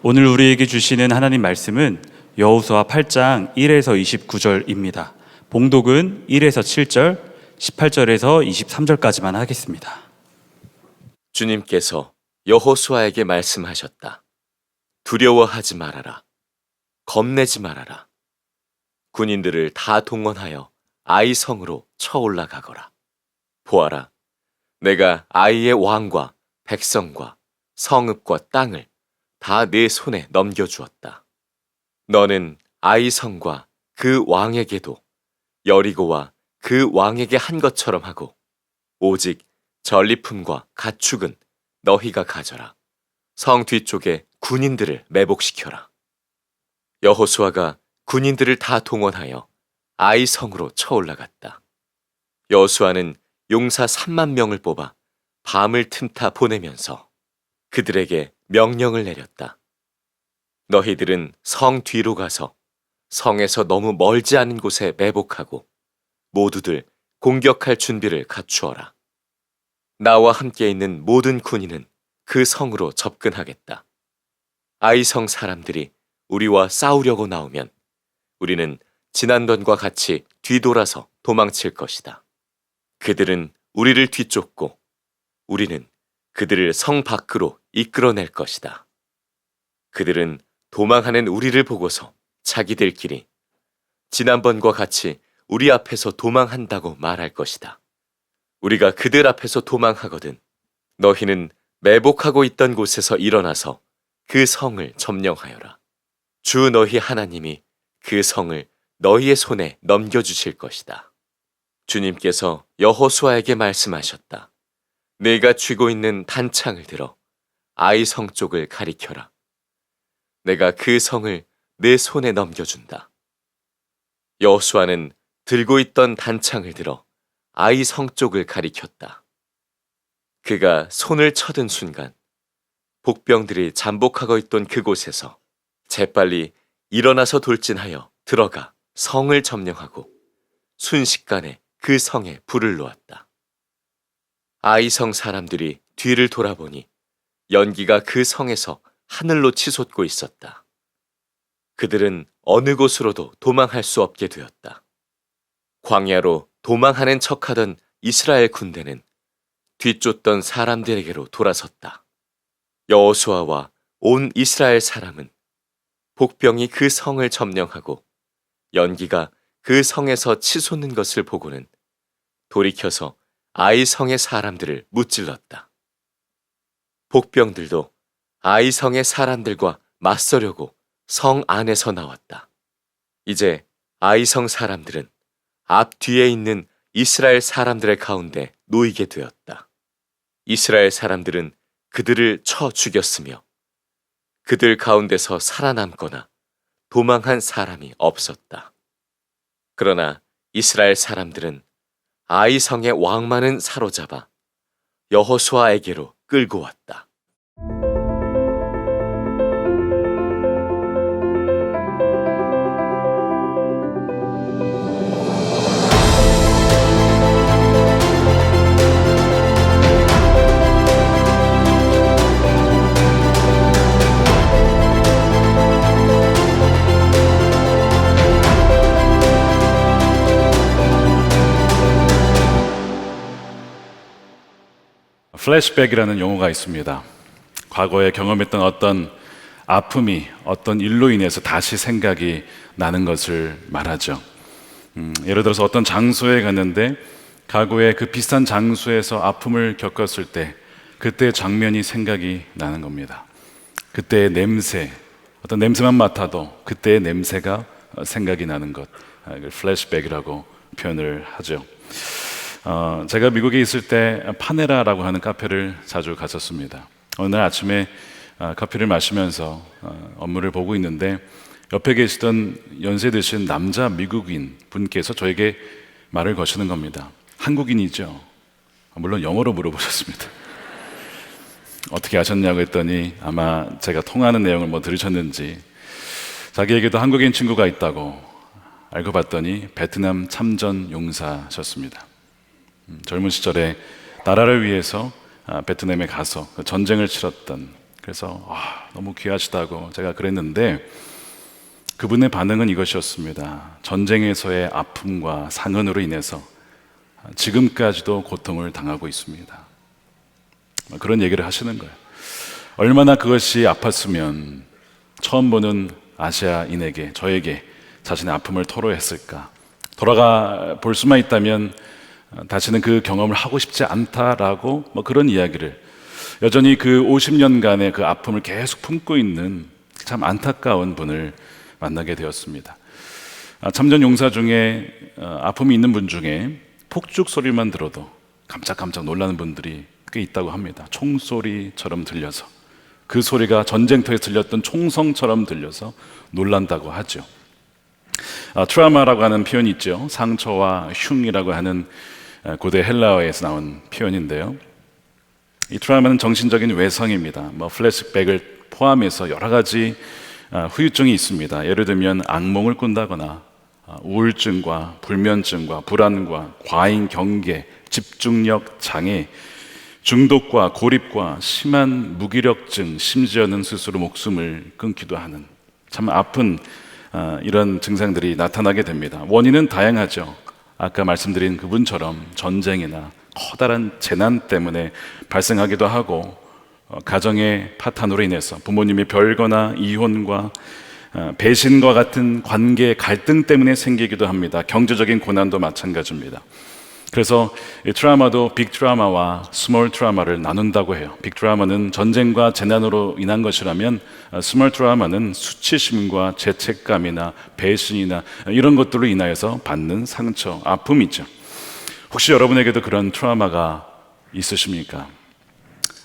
오늘 우리에게 주시는 하나님 말씀은 여호수아 8장 1에서 29절입니다. 봉독은 1에서 7절, 18절에서 23절까지만 하겠습니다. 주님께서 여호수아에게 말씀하셨다. 두려워하지 말아라. 겁내지 말아라. 군인들을 다 동원하여 아이 성으로 쳐 올라가거라. 보아라, 내가 아이의 왕과 백성과 성읍과 땅을 다 내 손에 넘겨주었다. 너는 아이 성과 그 왕에게도 여리고와 그 왕에게 한 것처럼 하고, 오직 전리품과 가축은 너희가 가져라. 성 뒤쪽에 군인들을 매복시켜라. 여호수아가 군인들을 다 동원하여 아이 성으로 쳐 올라갔다. 여호수아는 용사 3만 명을 뽑아 밤을 틈타 보내면서 그들에게 명령을 내렸다. 너희들은 성 뒤로 가서 성에서 너무 멀지 않은 곳에 매복하고 모두들 공격할 준비를 갖추어라. 나와 함께 있는 모든 군인은 그 성으로 접근하겠다. 아이성 사람들이 우리와 싸우려고 나오면 우리는 지난번과 같이 뒤돌아서 도망칠 것이다. 그들은 우리를 뒤쫓고 우리는 그들을 성 밖으로 이끌어낼 것이다. 그들은 도망하는 우리를 보고서 자기들끼리 지난번과 같이 우리 앞에서 도망한다고 말할 것이다. 우리가 그들 앞에서 도망하거든 너희는 매복하고 있던 곳에서 일어나서 그 성을 점령하여라. 주 너희 하나님이 그 성을 너희의 손에 넘겨주실 것이다. 주님께서 여호수아에게 말씀하셨다. 내가 쥐고 있는 단창을 들어 아이 성 쪽을 가리켜라. 내가 그 성을 내 손에 넘겨준다. 여호수아는 들고 있던 단창을 들어 아이 성 쪽을 가리켰다. 그가 손을 쳐든 순간 복병들이 잠복하고 있던 그곳에서 재빨리 일어나서 돌진하여 들어가 성을 점령하고 순식간에 그 성에 불을 놓았다. 아이성 사람들이 뒤를 돌아보니 연기가 그 성에서 하늘로 치솟고 있었다. 그들은 어느 곳으로도 도망할 수 없게 되었다. 광야로 도망하는 척하던 이스라엘 군대는 뒤쫓던 사람들에게로 돌아섰다. 여호수아와 온 이스라엘 사람은 복병이 그 성을 점령하고 연기가 그 성에서 치솟는 것을 보고는 돌이켜서 아이 성의 사람들을 무찔렀다. 복병들도 아이 성의 사람들과 맞서려고 성 안에서 나왔다. 이제 아이 성 사람들은 앞 뒤에 있는 이스라엘 사람들의 가운데 놓이게 되었다. 이스라엘 사람들은 그들을 쳐 죽였으며 그들 가운데서 살아남거나 도망한 사람이 없었다. 그러나 이스라엘 사람들은 아이 성의 왕만은 사로잡아 여호수아에게로 끌고 왔다. 플래시백이라는 용어가 있습니다. 과거에 경험했던 어떤 아픔이 어떤 일로 인해서 다시 생각이 나는 것을 말하죠. 예를 들어서 어떤 장소에 갔는데 과거에 그 비슷한 장소에서 아픔을 겪었을 때 그때의 장면이 생각이 나는 겁니다. 그때의 냄새, 어떤 냄새만 맡아도 그때의 냄새가 생각이 나는 것, 플래시백이라고 표현을 하죠. 제가 미국에 있을 때 파네라라고 하는 카페를 자주 갔었습니다. 어느 날 아침에 커피를 마시면서 업무를 보고 있는데 옆에 계시던 연세 드신 남자 미국인 분께서 저에게 말을 거시는 겁니다. 한국인이죠? 물론 영어로 물어보셨습니다. 어떻게 아셨냐고 했더니 아마 제가 통하는 내용을 들으셨는지 자기에게도 한국인 친구가 있다고 알고 봤더니 베트남 참전 용사셨습니다. 젊은 시절에 나라를 위해서 베트남에 가서 전쟁을 치렀던 그래서 너무 귀하시다고 제가 그랬는데 그분의 반응은 이것이었습니다. 전쟁에서의 아픔과 상흔으로 인해서 지금까지도 고통을 당하고 있습니다. 그런 얘기를 하시는 거예요. 얼마나 그것이 아팠으면 처음 보는 아시아인에게, 저에게 자신의 아픔을 토로했을까. 돌아가 볼 수만 있다면 다시는 그 경험을 하고 싶지 않다라고 그런 이야기를, 여전히 그 50년간의 그 아픔을 계속 품고 있는 참 안타까운 분을 만나게 되었습니다. 참전 용사 중에 아픔이 있는 분 중에 폭죽 소리만 들어도 깜짝깜짝 놀라는 분들이 꽤 있다고 합니다. 총소리처럼 들려서, 그 소리가 전쟁터에서 들렸던 총성처럼 들려서 놀란다고 하죠. 트라우마라고 하는 표현이 있죠. 상처와 흉이라고 하는 고대 헬라어에서 나온 표현인데요. 이 트라우마는 정신적인 외상입니다. 플래시백을 포함해서 여러 가지 후유증이 있습니다. 예를 들면 악몽을 꾼다거나 우울증과 불면증과 불안과 과잉 경계, 집중력 장애, 중독과 고립과 심한 무기력증, 심지어는 스스로 목숨을 끊기도 하는 참 아픈 이런 증상들이 나타나게 됩니다. 원인은 다양하죠. 아까 말씀드린 그분처럼 전쟁이나 커다란 재난 때문에 발생하기도 하고, 가정의 파탄으로 인해서 부모님의 별거나 이혼과 배신과 같은 관계 갈등 때문에 생기기도 합니다. 경제적인 고난도 마찬가지입니다. 그래서 이 트라우마도 빅 트라우마와 스몰 트라우마를 나눈다고 해요. 빅 트라우마는 전쟁과 재난으로 인한 것이라면 스몰 트라우마는 수치심과 죄책감이나 배신이나 이런 것들로 인하여서 받는 상처, 아픔이죠. 혹시 여러분에게도 그런 트라우마가 있으십니까?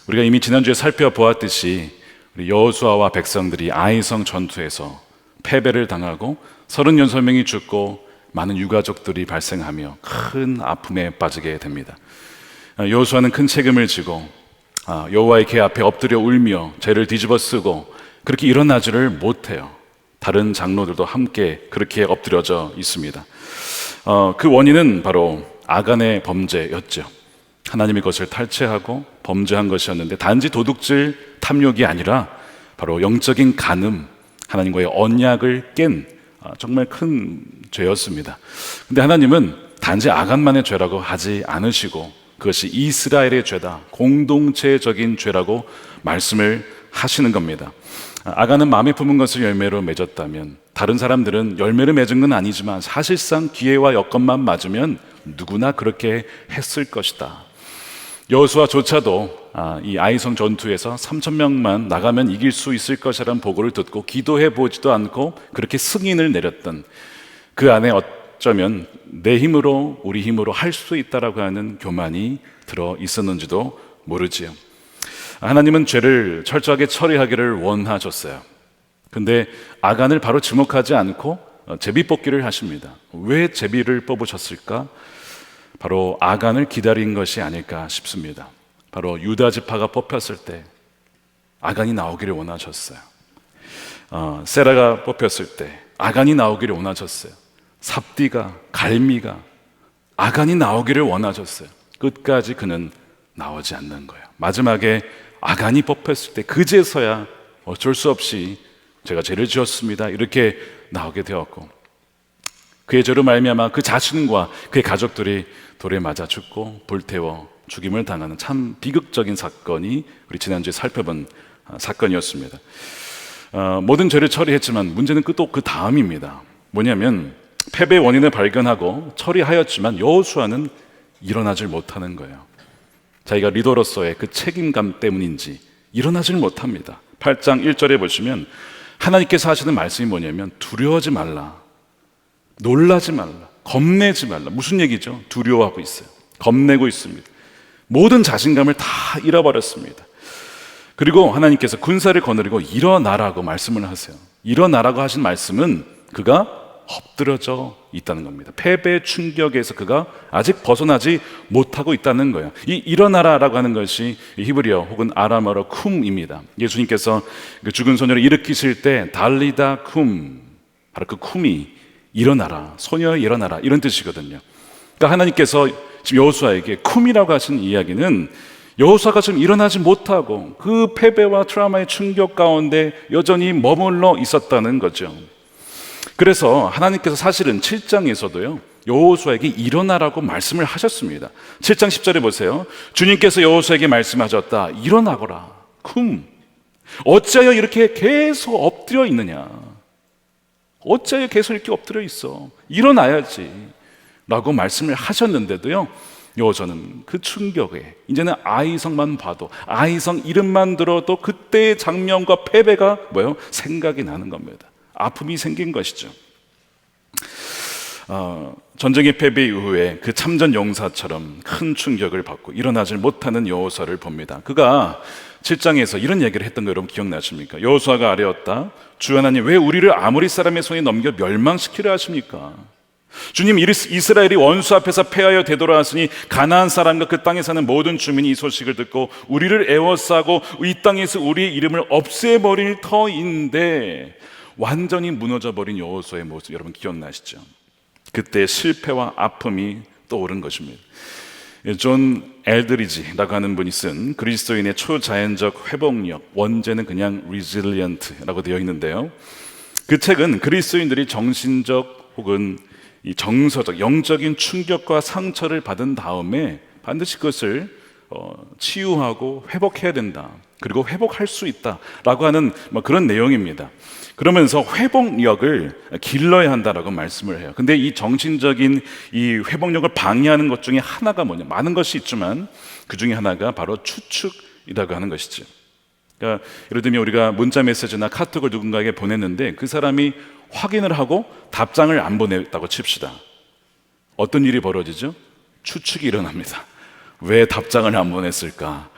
우리가 이미 지난주에 살펴보았듯이 우리 여호수아와 백성들이 아이성 전투에서 패배를 당하고 36명이 죽고 많은 유가족들이 발생하며 큰 아픔에 빠지게 됩니다. 여호수아는 큰 책임을 지고 여호와의 궤 앞에 엎드려 울며 죄를 뒤집어 쓰고 그렇게 일어나지를 못해요. 다른 장로들도 함께 그렇게 엎드려져 있습니다. 그 원인은 바로 아간의 범죄였죠. 하나님의 것을 탈취하고 범죄한 것이었는데, 단지 도둑질 탐욕이 아니라 바로 영적인 간음, 하나님과의 언약을 깬 정말 큰 죄였습니다. 근데 하나님은 단지 아간만의 죄라고 하지 않으시고 그것이 이스라엘의 죄다, 공동체적인 죄라고 말씀을 하시는 겁니다. 아간은 마음에 품은 것을 열매로 맺었다면, 다른 사람들은 열매를 맺은 건 아니지만 사실상 기회와 여건만 맞으면 누구나 그렇게 했을 것이다. 여호수아조차도 이 아이성 전투에서 3,000명만 나가면 이길 수 있을 것이라는 보고를 듣고 기도해 보지도 않고 그렇게 승인을 내렸던, 그 안에 어쩌면 내 힘으로, 우리 힘으로 할 수 있다라고 하는 교만이 들어 있었는지도 모르지요. 하나님은 죄를 철저하게 처리하기를 원하셨어요. 근데 아간을 바로 지목하지 않고 제비 뽑기를 하십니다. 왜 제비를 뽑으셨을까? 바로 아간을 기다린 것이 아닐까 싶습니다. 바로 유다 지파가 뽑혔을 때 아간이 나오기를 원하셨어요. 세라가 뽑혔을 때 아간이 나오기를 원하셨어요. 삽디가, 갈미가 아간이 나오기를 원하셨어요. 끝까지 그는 나오지 않는 거예요. 마지막에 아간이 뽑혔을 때 그제서야 어쩔 수 없이 제가 죄를 지었습니다, 이렇게 나오게 되었고, 그의 죄로 말미암아 그 자신과 그의 가족들이 돌에 맞아 죽고 불태워 죽임을 당하는 참 비극적인 사건이 우리 지난주에 살펴본 사건이었습니다. 모든 죄를 처리했지만 문제는 또 그 다음입니다. 뭐냐면 패배의 원인을 발견하고 처리하였지만 여호수아는 일어나질 못하는 거예요. 자기가 리더로서의 그 책임감 때문인지 일어나질 못합니다. 8장 1절에 보시면 하나님께서 하시는 말씀이 뭐냐면 두려워하지 말라, 놀라지 말라, 겁내지 말라. 무슨 얘기죠? 두려워하고 있어요. 겁내고 있습니다. 모든 자신감을 다 잃어버렸습니다. 그리고 하나님께서 군사를 거느리고 일어나라고 말씀을 하세요. 일어나라고 하신 말씀은 그가 엎드려져 있다는 겁니다. 패배의 충격에서 그가 아직 벗어나지 못하고 있다는 거예요. 이 일어나라라고 하는 것이 히브리어 혹은 아람어로 쿰입니다. 예수님께서 그 죽은 소녀를 일으키실 때 달리다 쿰, 바로 그 쿰이 일어나라, 소녀 일어나라, 이런 뜻이거든요. 그러니까 하나님께서 지금 여호수아에게 쿰이라고 하신 이야기는 여호수아가 지금 일어나지 못하고 그 패배와 트라우마의 충격 가운데 여전히 머물러 있었다는 거죠. 그래서 하나님께서 사실은 7장에서도요 여호수아에게 일어나라고 말씀을 하셨습니다. 7장 10절에 보세요. 주님께서 여호수아에게 말씀하셨다. 일어나거라. 어찌하여 이렇게 계속 엎드려 있느냐? 어찌하여 계속 이렇게 엎드려 있어? 일어나야지 라고 말씀을 하셨는데도요 여호수아는 그 충격에 이제는 아이성만 봐도, 아이성 이름만 들어도 그때의 장면과 패배가 생각이 나는 겁니다. 아픔이 생긴 것이죠. 전쟁의 패배 이후에 그 참전 용사처럼 큰 충격을 받고 일어나질 못하는 여호수아를 봅니다. 그가 7장에서 이런 얘기를 했던 거 여러분 기억나십니까? 여호수아가 아뢰었다. 주 하나님, 왜 우리를 아모리 사람의 손에 넘겨 멸망시키려 하십니까? 주님, 이스라엘이 원수 앞에서 패하여 되돌아왔으니 가나안 사람과 그 땅에 사는 모든 주민이 이 소식을 듣고 우리를 애워싸고 이 땅에서 우리의 이름을 없애버릴 터인데, 완전히 무너져버린 여호수아의 모습 여러분 기억나시죠? 그때 실패와 아픔이 떠오른 것입니다. 존 엘드리지라고 하는 분이 쓴 그리스도인의 초자연적 회복력, 원제는 그냥 resilient라고 되어 있는데요, 그 책은 그리스도인들이 정신적 혹은 이 정서적, 영적인 충격과 상처를 받은 다음에 반드시 그것을 치유하고 회복해야 된다, 그리고 회복할 수 있다라고 하는 그런 내용입니다. 그러면서 회복력을 길러야 한다라고 말씀을 해요. 근데 이 정신적인 이 회복력을 방해하는 것 중에 하나가 뭐냐? 많은 것이 있지만 그 중에 하나가 바로 추측이라고 하는 것이죠. 그러니까 예를 들면 우리가 문자 메시지나 카톡을 누군가에게 보냈는데 그 사람이 확인을 하고 답장을 안 보냈다고 칩시다. 어떤 일이 벌어지죠? 추측이 일어납니다. 왜 답장을 안 보냈을까?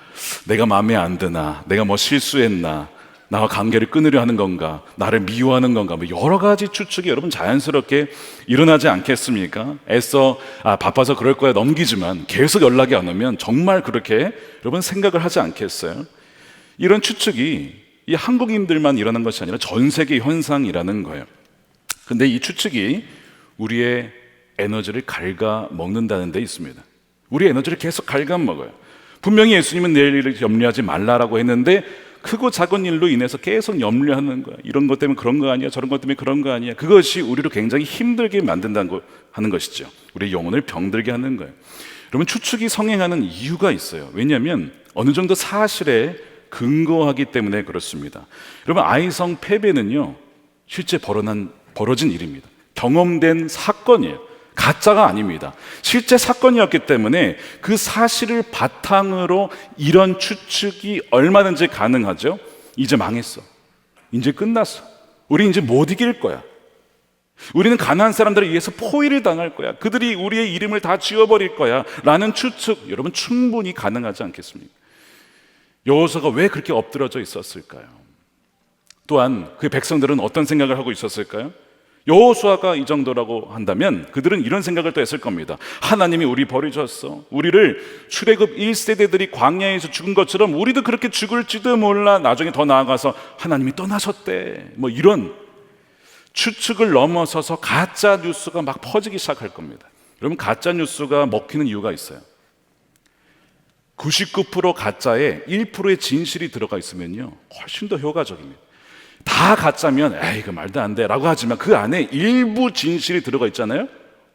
내가 마음에 안 드나? 내가 뭐 실수했나? 나와 관계를 끊으려 하는 건가? 나를 미워하는 건가? 여러 가지 추측이 여러분 자연스럽게 일어나지 않겠습니까? 애써 바빠서 그럴 거야 넘기지만 계속 연락이 안 오면 정말 그렇게 여러분 생각을 하지 않겠어요? 이런 추측이 이 한국인들만 일어난 것이 아니라 전 세계 현상이라는 거예요. 근데 이 추측이 우리의 에너지를 갉아먹는다는 데 있습니다. 우리의 에너지를 계속 갉아먹어요. 분명히 예수님은 내일 일을 염려하지 말라라고 했는데 크고 작은 일로 인해서 계속 염려하는 거야. 이런 것 때문에 그런 거 아니야, 저런 것 때문에 그런 거 아니야. 그것이 우리를 굉장히 힘들게 만든다는 거 하는 것이죠. 우리의 영혼을 병들게 하는 거예요. 여러분, 추측이 성행하는 이유가 있어요. 왜냐하면 어느 정도 사실에 근거하기 때문에 그렇습니다. 여러분, 아이성 패배는요 실제 벌어진 일입니다. 경험된 사건이에요. 가짜가 아닙니다. 실제 사건이었기 때문에 그 사실을 바탕으로 이런 추측이 얼마든지 가능하죠. 이제 망했어. 이제 끝났어. 우리 이제 못 이길 거야. 우리는 가나안 사람들에 의해서 포위를 당할 거야. 그들이 우리의 이름을 다 지워버릴 거야 라는 추측, 여러분 충분히 가능하지 않겠습니까? 여호수아가 왜 그렇게 엎드러져 있었을까요? 또한 그 백성들은 어떤 생각을 하고 있었을까요? 여호수아가 이 정도라고 한다면 그들은 이런 생각을 또 했을 겁니다. 하나님이 우리 버리셨어. 우리를 출애굽 1세대들이 광야에서 죽은 것처럼 우리도 그렇게 죽을지도 몰라. 나중에 더 나아가서 하나님이 떠나셨대. 이런 추측을 넘어서서 가짜 뉴스가 막 퍼지기 시작할 겁니다. 여러분, 가짜 뉴스가 먹히는 이유가 있어요. 99% 가짜에 1%의 진실이 들어가 있으면요 훨씬 더 효과적입니다. 다 가짜면 에이 그 말도 안 돼 라고 하지만 그 안에 일부 진실이 들어가 있잖아요.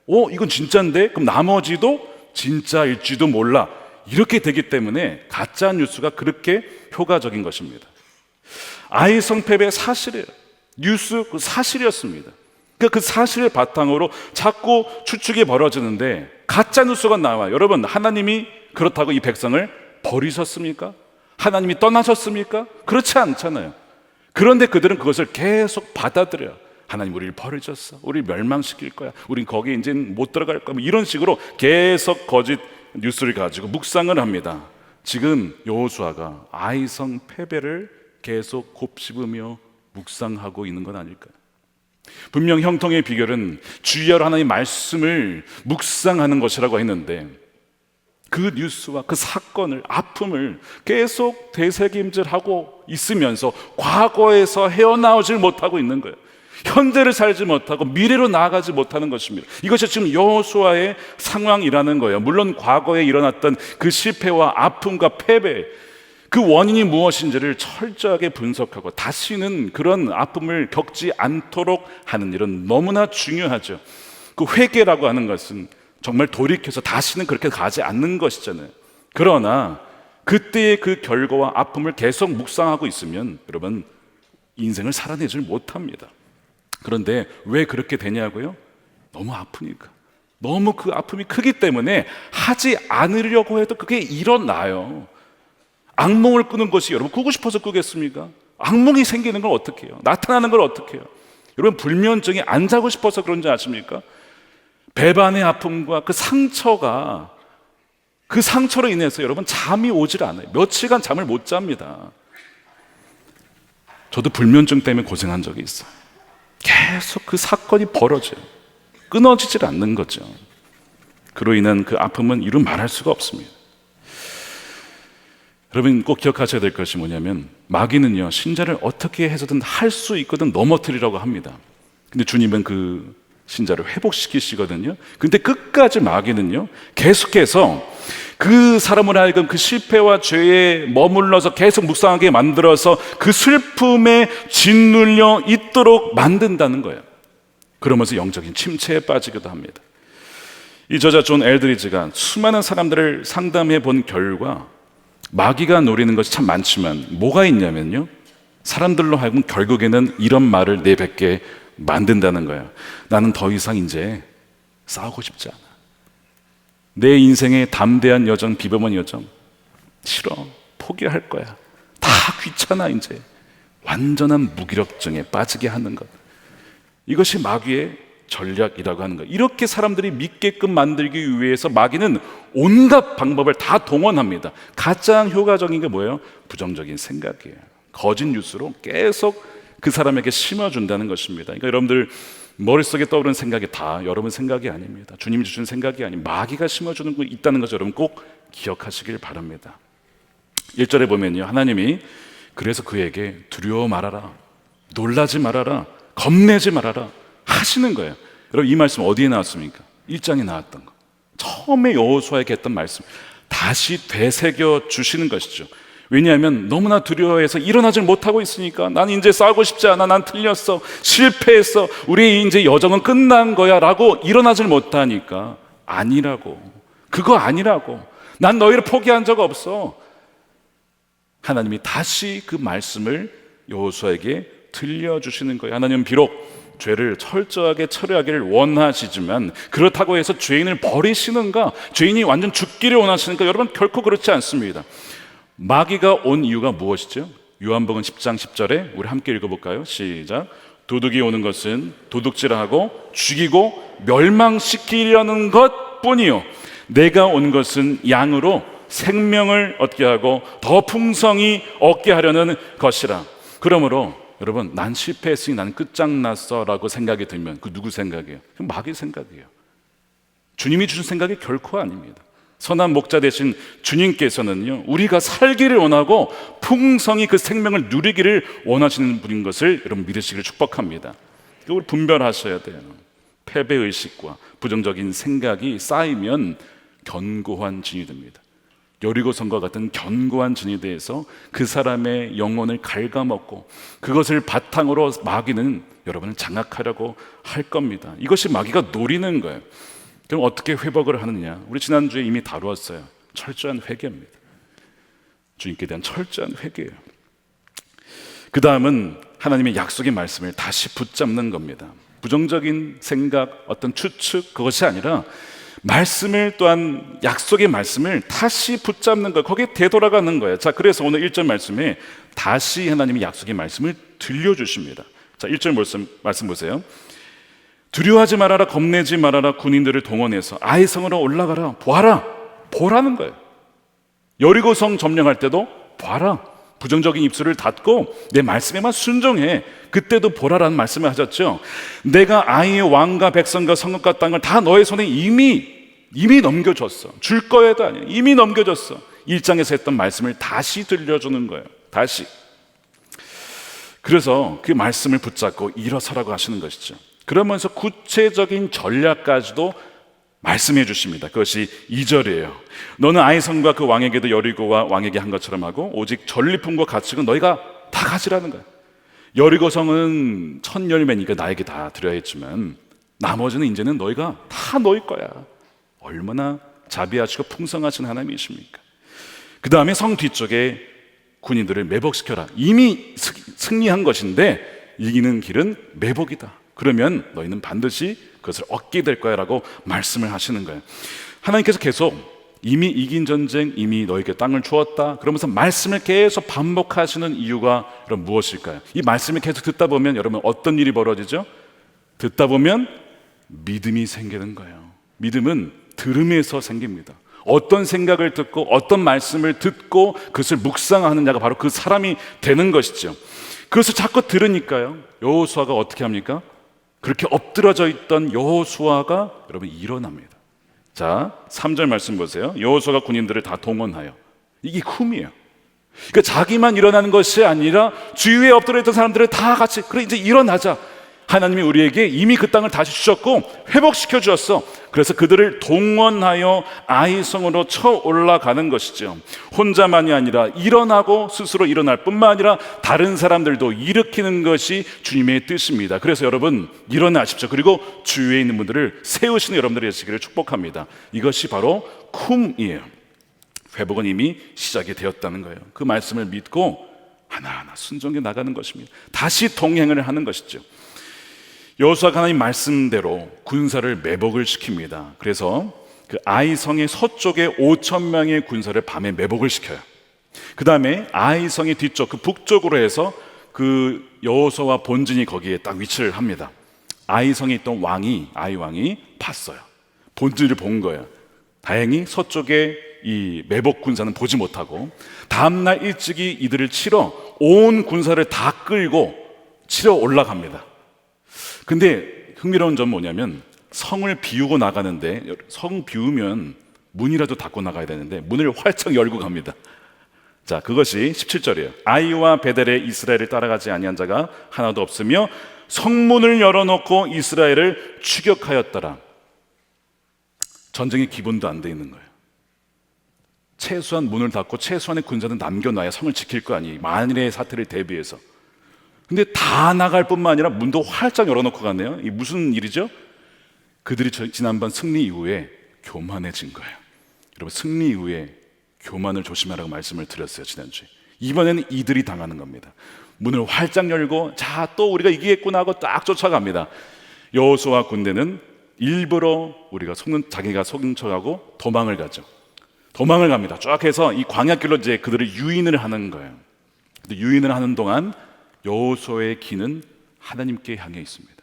이건 진짜인데? 그럼 나머지도 진짜일지도 몰라. 이렇게 되기 때문에 가짜 뉴스가 그렇게 효과적인 것입니다. 아이성 패배 사실이에요. 뉴스 그 사실이었습니다. 그 사실을 바탕으로 자꾸 추측이 벌어지는데 가짜 뉴스가 나와요. 여러분, 하나님이 그렇다고 이 백성을 버리셨습니까? 하나님이 떠나셨습니까? 그렇지 않잖아요. 그런데 그들은 그것을 계속 받아들여요. 하나님 우리를 버리셨어. 우리를 멸망시킬 거야. 우린 거기에 이제 못 들어갈 거야. 이런 식으로 계속 거짓 뉴스를 가지고 묵상을 합니다. 지금 여호수아가 아이성 패배를 계속 곱씹으며 묵상하고 있는 건 아닐까요? 분명 형통의 비결은 주의하라 하나님의 말씀을 묵상하는 것이라고 했는데 그 뉴스와 그 사건을, 아픔을 계속 되새김질하고 있으면서 과거에서 헤어나오질 못하고 있는 거예요. 현재를 살지 못하고 미래로 나아가지 못하는 것입니다. 이것이 지금 여호수아의 상황이라는 거예요. 물론 과거에 일어났던 그 실패와 아픔과 패배, 그 원인이 무엇인지를 철저하게 분석하고 다시는 그런 아픔을 겪지 않도록 하는 일은 너무나 중요하죠. 그 회개라고 하는 것은 정말 돌이켜서 다시는 그렇게 가지 않는 것이잖아요. 그러나 그때의 그 결과와 아픔을 계속 묵상하고 있으면 여러분 인생을 살아내질 못합니다. 그런데 왜 그렇게 되냐고요? 너무 아프니까. 너무 그 아픔이 크기 때문에 하지 않으려고 해도 그게 일어나요. 악몽을 꾸는 것이 여러분 꾸고 싶어서 꾸겠습니까? 악몽이 생기는 걸 어떻게 해요? 나타나는 걸 어떻게 해요? 여러분 불면증이 안 자고 싶어서 그런지 아십니까? 배반의 아픔과 그 상처가 그 상처로 인해서 여러분 잠이 오질 않아요. 며칠간 잠을 못 잡니다. 저도 불면증 때문에 고생한 적이 있어요. 계속 그 사건이 벌어져요. 끊어지질 않는 거죠. 그로 인한 그 아픔은 이루 말할 수가 없습니다. 여러분 꼭 기억하셔야 될 것이 뭐냐면 마귀는요 신자를 어떻게 해서든 할 수 있거든 넘어뜨리라고 합니다. 근데 주님은 그 신자를 회복시키시거든요. 근데 끝까지 마귀는요 계속해서 그 사람을 하여금 그 실패와 죄에 머물러서 계속 묵상하게 만들어서 그 슬픔에 짓눌려 있도록 만든다는 거예요. 그러면서 영적인 침체에 빠지기도 합니다. 이 저자 존 엘드리지가 수많은 사람들을 상담해 본 결과 마귀가 노리는 것이 참 많지만 뭐가 있냐면요 사람들로 하여금 결국에는 이런 말을 내뱉게 만든다는 거예요. 나는 더 이상 이제 싸우고 싶지 않아. 내 인생의 담대한 여정, 비범한 여정 싫어. 포기할 거야. 다 귀찮아 이제. 완전한 무기력증에 빠지게 하는 것. 이것이 마귀의 전략이라고 하는 거예요. 이렇게 사람들이 믿게끔 만들기 위해서 마귀는 온갖 방법을 다 동원합니다. 가장 효과적인 게 뭐예요? 부정적인 생각이에요. 거짓 뉴스로 계속 그 사람에게 심어준다는 것입니다. 그러니까 여러분들 머릿속에 떠오르는 생각이 다 여러분 생각이 아닙니다. 주님이 주신 생각이 아닌 마귀가 심어주는 거 있다는 것을 여러분 꼭 기억하시길 바랍니다. 1절에 보면요 하나님이 그래서 그에게 두려워 말아라, 놀라지 말아라, 겁내지 말아라 하시는 거예요. 여러분 이 말씀 어디에 나왔습니까? 1장에 나왔던 거. 처음에 여호수아에게 했던 말씀 다시 되새겨 주시는 것이죠. 왜냐하면 너무나 두려워해서 일어나질 못하고 있으니까 난 이제 싸우고 싶지 않아. 난 틀렸어. 실패했어. 우리 이제 여정은 끝난 거야 라고 일어나질 못하니까 아니라고. 그거 아니라고. 난 너희를 포기한 적 없어. 하나님이 다시 그 말씀을 여호수아에게 들려주시는 거예요. 하나님은 비록 죄를 철저하게 처리하기를 원하시지만 그렇다고 해서 죄인을 버리시는가? 죄인이 완전 죽기를 원하시는가? 여러분 결코 그렇지 않습니다. 마귀가 온 이유가 무엇이죠? 요한복음 10장 10절에 우리 함께 읽어볼까요? 시작. 도둑이 오는 것은 도둑질하고 죽이고 멸망시키려는 것뿐이요 내가 온 것은 양으로 생명을 얻게 하고 더 풍성히 얻게 하려는 것이라. 그러므로 여러분 난 실패했으니 난 끝장났어 라고 생각이 들면 그 누구 생각이에요? 마귀 생각이에요. 주님이 주신 생각이 결코 아닙니다. 선한 목자 되신 주님께서는요 우리가 살기를 원하고 풍성히 그 생명을 누리기를 원하시는 분인 것을 여러분 믿으시기를 축복합니다. 이걸 분별하셔야 돼요. 패배의식과 부정적인 생각이 쌓이면 견고한 진이 됩니다. 여리고성과 같은 견고한 진이 돼서 그 사람의 영혼을 갉아먹고 그것을 바탕으로 마귀는 여러분을 장악하려고 할 겁니다. 이것이 마귀가 노리는 거예요. 그럼 어떻게 회복을 하느냐? 우리 지난주에 이미 다루었어요. 철저한 회개입니다. 주님께 대한 철저한 회개예요. 그 다음은 하나님의 약속의 말씀을 다시 붙잡는 겁니다. 부정적인 생각, 어떤 추측 그것이 아니라 말씀을 또한 약속의 말씀을 다시 붙잡는 거, 거기에 되돌아가는 거예요. 자, 그래서 오늘 1절 말씀에 다시 하나님이 약속의 말씀을 들려주십니다. 자, 1절 말씀 보세요. 두려워하지 말아라, 겁내지 말아라, 군인들을 동원해서 아이 성으로 올라가라, 보아라, 보라는 거예요. 여리고성 점령할 때도 보아라, 부정적인 입술을 닫고 내 말씀에만 순종해. 그때도 보라라는 말씀을 하셨죠. 내가 아이의 왕과 백성과 성읍과 땅을 다 너의 손에 이미 넘겨줬어. 줄 거에도 아니야. 이미 넘겨줬어. 1장에서 했던 말씀을 다시 들려주는 거예요. 다시. 그래서 그 말씀을 붙잡고 일어서라고 하시는 것이죠. 그러면서 구체적인 전략까지도 말씀해 주십니다. 그것이 2절이에요. 너는 아이성과 그 왕에게도 여리고와 왕에게 한 것처럼 하고 오직 전리품과 가축은 너희가 다 가지라는 거예요. 여리고성은 첫 열매니까 나에게 다 드려야 했지만 나머지는 이제는 너희가 다 너희 거야. 얼마나 자비하시고 풍성하신 하나님이십니까? 그 다음에 성 뒤쪽에 군인들을 매복시켜라. 이미 승리한 것인데 이기는 길은 매복이다. 그러면 너희는 반드시 그것을 얻게 될 거야 라고 말씀을 하시는 거예요. 하나님께서 계속 이미 이긴 전쟁, 이미 너에게 땅을 주었다 그러면서 말씀을 계속 반복하시는 이유가 여러분 무엇일까요? 이 말씀을 계속 듣다 보면 여러분 어떤 일이 벌어지죠? 듣다 보면 믿음이 생기는 거예요. 믿음은 들음에서 생깁니다. 어떤 생각을 듣고 어떤 말씀을 듣고 그것을 묵상하는 자가 바로 그 사람이 되는 것이죠. 그것을 자꾸 들으니까요, 여호수아가 어떻게 합니까? 그렇게 엎드러져 있던 여호수아가 여러분 일어납니다. 자, 3절 말씀 보세요. 여호수아가 군인들을 다 동원하여. 이게 쿰이에요. 그러니까 자기만 일어나는 것이 아니라 주위에 엎드려 있던 사람들을 다 같이 그래 이제 일어나자. 하나님이 우리에게 이미 그 땅을 다시 주셨고 회복시켜 주었어. 그래서 그들을 동원하여 아이성으로 쳐 올라가는 것이죠. 혼자만이 아니라 일어나고 스스로 일어날 뿐만 아니라 다른 사람들도 일으키는 것이 주님의 뜻입니다. 그래서 여러분 일어나십시오. 그리고 주위에 있는 분들을 세우시는 여러분들이 되시기를 축복합니다. 이것이 바로 쿰이에요. 회복은 이미 시작이 되었다는 거예요. 그 말씀을 믿고 하나하나 순종해 나가는 것입니다. 다시 동행을 하는 것이죠. 여호수아가 하나님 말씀대로 군사를 매복을 시킵니다. 그래서 그 아이성의 서쪽에 5천 명의 군사를 밤에 매복을 시켜요. 그 다음에 아이성의 뒤쪽 그 북쪽으로 해서 그 여호수아와 본진이 거기에 딱 위치를 합니다. 아이성에 있던 아이 왕이 봤어요. 본진을 본 거예요. 다행히 서쪽에 이 매복 군사는 보지 못하고 다음날 일찍이 이들을 치러 온 군사를 다 끌고 치러 올라갑니다. 근데 흥미로운 점은 뭐냐면 성을 비우고 나가는데 성 비우면 문이라도 닫고 나가야 되는데 문을 활짝 열고 갑니다. 자, 그것이 17절이에요. 아이와 베델에 이스라엘을 따라가지 아니한 자가 하나도 없으며 성문을 열어놓고 이스라엘을 추격하였더라. 전쟁의 기본도 안 돼 있는 거예요. 최소한 문을 닫고 최소한의 군사는 남겨놔야 성을 지킬 거 아니에요. 만일의 사태를 대비해서. 근데 다 나갈 뿐만 아니라 문도 활짝 열어놓고 갔네요. 이 무슨 일이죠? 그들이 지난번 승리 이후에 교만해진 거예요. 여러분 승리 이후에 교만을 조심하라고 말씀을 드렸어요, 지난주에. 이번에는 이들이 당하는 겁니다. 문을 활짝 열고 자, 또 우리가 이기겠구나 하고 딱 쫓아갑니다. 여호수아 군대는 일부러 자기가 속는 척하고 도망을 가죠. 도망을 갑니다. 쭉 해서 이 광야길로 이제 그들을 유인을 하는 거예요. 근데 유인을 하는 동안 여호수아의 기는 하나님께 향해 있습니다.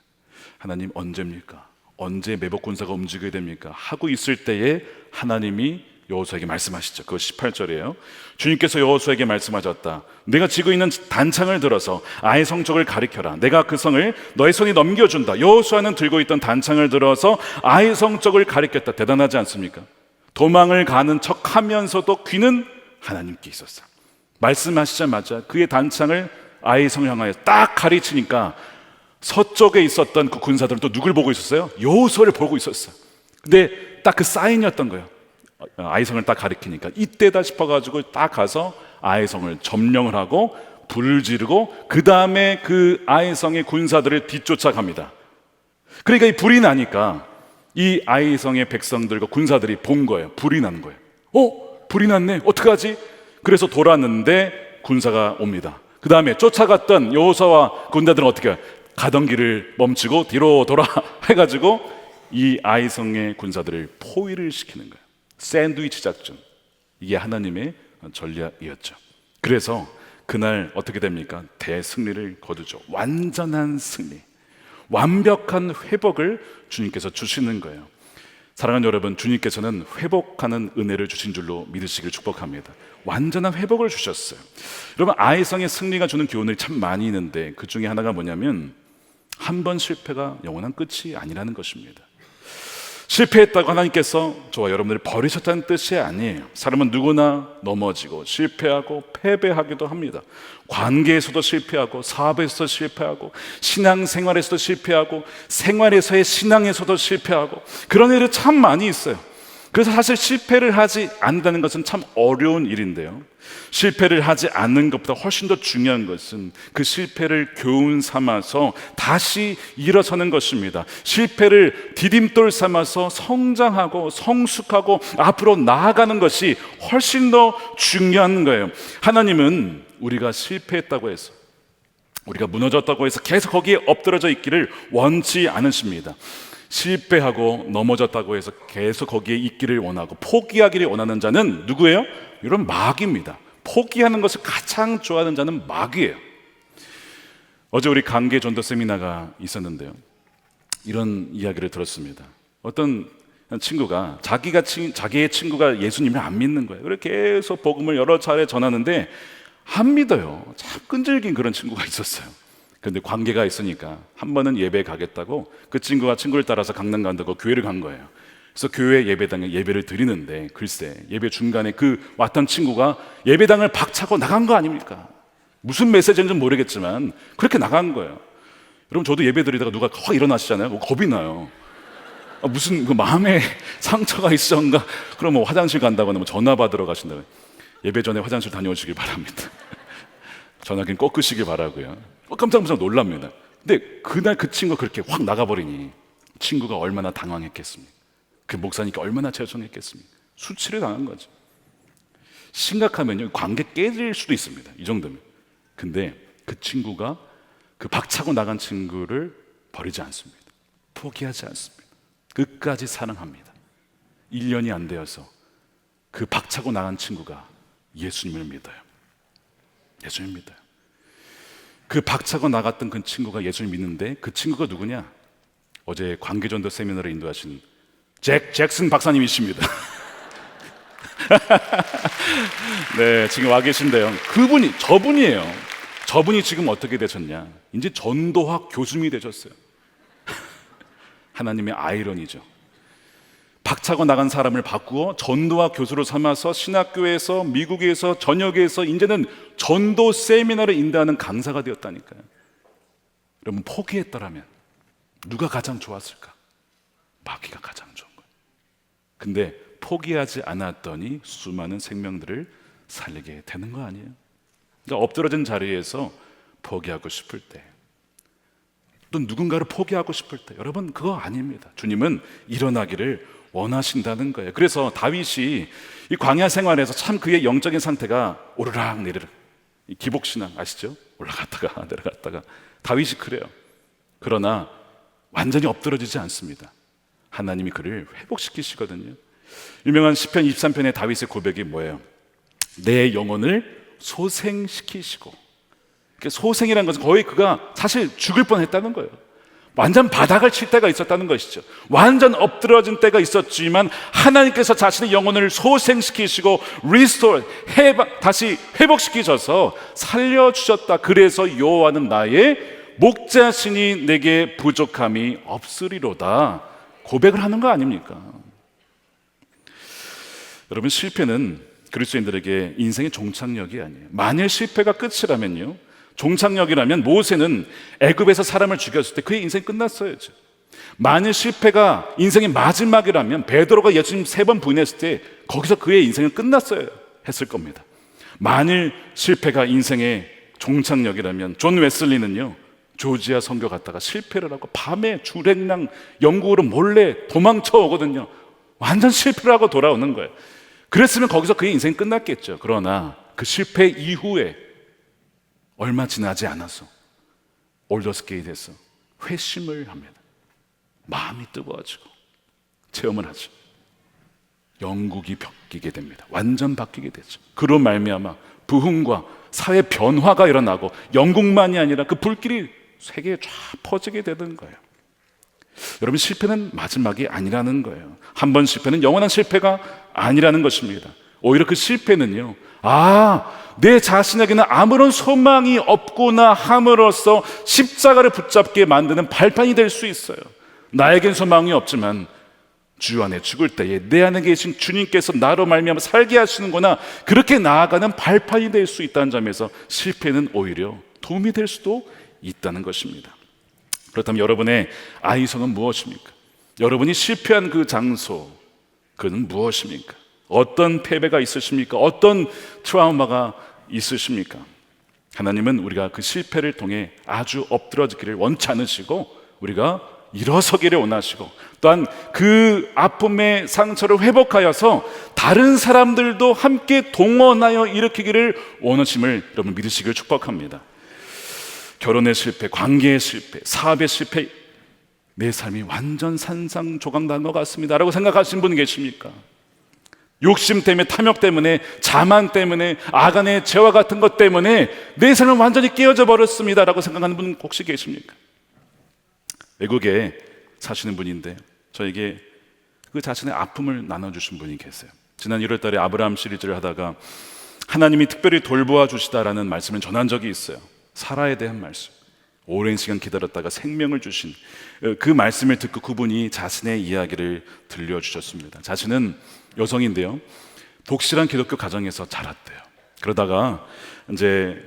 하나님 언제입니까? 언제 매복 군사가 움직여야 됩니까? 하고 있을 때에 하나님이 여호수아에게 말씀하시죠. 그거 18절이에요. 주님께서 여호수아에게 말씀하셨다. 내가 쥐고 있는 단창을 들어서 아이 성 쪽을 가리켜라. 내가 그 성을 너의 손에 넘겨준다. 여호수아는 들고 있던 단창을 들어서 아이 성 쪽을 가리켰다. 대단하지 않습니까? 도망을 가는 척하면서도 귀는 하나님께 있었어. 말씀하시자마자 그의 단창을 아이 성을 향하여 딱 가리치니까 서쪽에 있었던 그 군사들은 또 누굴 보고 있었어요? 여호수아를 보고 있었어요. 근데 딱 그 사인이었던 거예요. 아이성을 딱 가리키니까 이때다 싶어가지고 딱 가서 아이성을 점령을 하고 불을 지르고 그 다음에 그 아이성의 군사들을 뒤쫓아갑니다. 그러니까 이 불이 나니까 이 아이성의 백성들과 군사들이 본 거예요. 불이 나는 거예요. 불이 났네. 어떡하지? 그래서 돌았는데 군사가 옵니다. 그 다음에 쫓아갔던 여호수아와 군대들은 어떻게 해요? 가던 길을 멈추고 뒤로 돌아 해가지고 이 아이성의 군사들을 포위를 시키는 거예요. 샌드위치 작전. 이게 하나님의 전략이었죠. 그래서 그날 어떻게 됩니까? 대승리를 거두죠. 완전한 승리, 완벽한 회복을 주님께서 주시는 거예요. 사랑하는 여러분, 주님께서는 회복하는 은혜를 주신 줄로 믿으시길 축복합니다. 완전한 회복을 주셨어요. 여러분, 아이성의 승리가 주는 교훈이 참 많이 있는데 그 중에 하나가 뭐냐면 한 번 실패가 영원한 끝이 아니라는 것입니다. 실패했다고 하나님께서 저와 여러분들을 버리셨다는 뜻이 아니에요. 사람은 누구나 넘어지고 실패하고 패배하기도 합니다. 관계에서도 실패하고, 사업에서도 실패하고, 신앙생활에서도 실패하고, 생활에서의 신앙에서도 실패하고, 그런 일이 참 많이 있어요. 그래서 사실 실패를 하지 않는다는 것은 참 어려운 일인데요, 실패를 하지 않는 것보다 훨씬 더 중요한 것은 그 실패를 교훈 삼아서 다시 일어서는 것입니다. 실패를 디딤돌 삼아서 성장하고 성숙하고 앞으로 나아가는 것이 훨씬 더 중요한 거예요. 하나님은 우리가 실패했다고 해서, 우리가 무너졌다고 해서 계속 거기에 엎드러져 있기를 원치 않으십니다. 실패하고 넘어졌다고 해서 계속 거기에 있기를 원하고 포기하기를 원하는 자는 누구예요? 이런 마귀입니다. 포기하는 것을 가장 좋아하는 자는 마귀예요. 어제 우리 관계 전도 세미나가 있었는데요, 이런 이야기를 들었습니다. 어떤 친구가 자기의 친구가 예수님을 안 믿는 거예요. 그래서 계속 복음을 여러 차례 전하는데 안 믿어요. 참 끈질긴 그런 친구가 있었어요. 그런데 관계가 있으니까 한 번은 예배 가겠다고 그 친구가 친구를 따라서 강남 간다고 교회를 간 거예요. 그래서 교회 예배당에 예배를 드리는데 글쎄 예배 중간에 그 왔던 친구가 예배당을 박차고 나간 거 아닙니까? 무슨 메시지인지는 모르겠지만 그렇게 나간 거예요. 여러분, 저도 예배 드리다가 누가 확 일어나시잖아요. 겁이 나요. 무슨 그 마음에 상처가 있었는가? 그럼 뭐 화장실 간다거나 뭐 전화 받으러 가신다고. 예배 전에 화장실 다녀오시길 바랍니다. 전화기는 꺾으시길 바라고요. 깜짝 놀랍니다. 근데 그날 그 친구가 그렇게 확 나가버리니 친구가 얼마나 당황했겠습니까? 그 목사님께 얼마나 죄송했겠습니까? 수치를 당한 거죠. 심각하면요, 관계 깨질 수도 있습니다. 이 정도면. 근데 그 친구가 그 박차고 나간 친구를 버리지 않습니다. 포기하지 않습니다. 끝까지 사랑합니다. 1년이 안 되어서 그 박차고 나간 친구가 예수님을 믿어요. 예수님 믿어요. 그 박차고 나갔던 그 친구가 예수를 믿는데 그 친구가 누구냐? 어제 관계전도 세미나를 인도하신 잭슨 박사님이십니다. 네, 지금 와 계신데요, 저분이에요. 저분이 지금 어떻게 되셨냐? 이제 전도학 교수님이 되셨어요. 하나님의 아이러니죠. 박차고 나간 사람을 바꾸어 전도학 교수로 삼아서 신학교에서, 미국에서, 전역에서 이제는 전도 세미나를 인도하는 강사가 되었다니까요. 여러분, 포기했더라면 누가 가장 좋았을까? 마귀가 가장 좋은 거예요. 근데 포기하지 않았더니 수많은 생명들을 살리게 되는 거 아니에요? 그러니까 엎드러진 자리에서 포기하고 싶을 때, 또 누군가를 포기하고 싶을 때, 여러분 그거 아닙니다. 주님은 일어나기를 원하신다는 거예요. 그래서 다윗이 이 광야 생활에서 참 그의 영적인 상태가 오르락 내리락, 이 기복신앙 아시죠? 올라갔다가 내려갔다가. 다윗이 그래요. 그러나 완전히 엎드러지지 않습니다. 하나님이 그를 회복시키시거든요. 유명한 시편 23편의 다윗의 고백이 뭐예요? 내 영혼을 소생시키시고. 소생이라는 것은 거의 그가 사실 죽을 뻔했다는 거예요. 완전 바닥을 칠 때가 있었다는 것이죠. 완전 엎드러진 때가 있었지만 하나님께서 자신의 영혼을 소생시키시고 다시 회복시키셔서 살려주셨다. 그래서 여호와는 나의 목자시니 내게 부족함이 없으리로다 고백을 하는 거 아닙니까? 여러분, 실패는 그리스도인들에게 인생의 종착역이 아니에요. 만일 실패가 끝이라면요, 종착역이라면 모세는 애굽에서 사람을 죽였을 때 그의 인생이 끝났어야죠. 만일 실패가 인생의 마지막이라면 베드로가 예수님 3번 부인했을 때 거기서 그의 인생은 끝났어야 했을 겁니다. 만일 실패가 인생의 종착역이라면 존 웨슬리는요, 조지아 선교 갔다가 실패를 하고 밤에 주랭랑 영국으로 몰래 도망쳐 오거든요. 완전 실패를 하고 돌아오는 거예요. 그랬으면 거기서 그의 인생이 끝났겠죠. 그러나 그 실패 이후에 얼마 지나지 않아서 올더스게이트에서 회심을 합니다. 마음이 뜨거워지고 체험을 하죠. 영국이 바뀌게 됩니다. 완전 바뀌게 되죠. 그로 말미암아 부흥과 사회 변화가 일어나고 영국만이 아니라 그 불길이 세계에 쫙 퍼지게 되는 거예요. 여러분, 실패는 마지막이 아니라는 거예요. 한 번 실패는 영원한 실패가 아니라는 것입니다. 오히려 그 실패는요, 내 자신에게는 아무런 소망이 없구나 함으로써 십자가를 붙잡게 만드는 발판이 될 수 있어요. 나에겐 소망이 없지만 주 안에 죽을 때에 내 안에 계신 주님께서 나로 말미암아 살게 하시는구나, 그렇게 나아가는 발판이 될 수 있다는 점에서 실패는 오히려 도움이 될 수도 있다는 것입니다. 그렇다면 여러분의 아이성은 무엇입니까? 여러분이 실패한 그 장소, 그는 무엇입니까? 어떤 패배가 있으십니까? 어떤 트라우마가 있으십니까? 하나님은 우리가 그 실패를 통해 아주 엎드러지기를 원치 않으시고 우리가 일어서기를 원하시고, 또한 그 아픔의 상처를 회복하여서 다른 사람들도 함께 동원하여 일으키기를 원하심을 여러분 믿으시길 축복합니다. 결혼의 실패, 관계의 실패, 사업의 실패, 내 삶이 완전 산상조각난 것 같습니다 라고 생각하시는 분 계십니까? 욕심 때문에, 탐욕 때문에, 자만 때문에, 아간의 죄와 같은 것 때문에 내 삶은 완전히 깨어져 버렸습니다 라고 생각하는 분 혹시 계십니까? 외국에 사시는 분인데 저에게 그 자신의 아픔을 나눠주신 분이 계세요. 지난 1월 달에 아브라함 시리즈를 하다가 하나님이 특별히 돌보아 주시다라는 말씀을 전한 적이 있어요. 사라에 대한 말씀, 오랜 시간 기다렸다가 생명을 주신 그 말씀을 듣고 그분이 자신의 이야기를 들려주셨습니다. 자신은 여성인데요, 독실한 기독교 가정에서 자랐대요. 그러다가 이제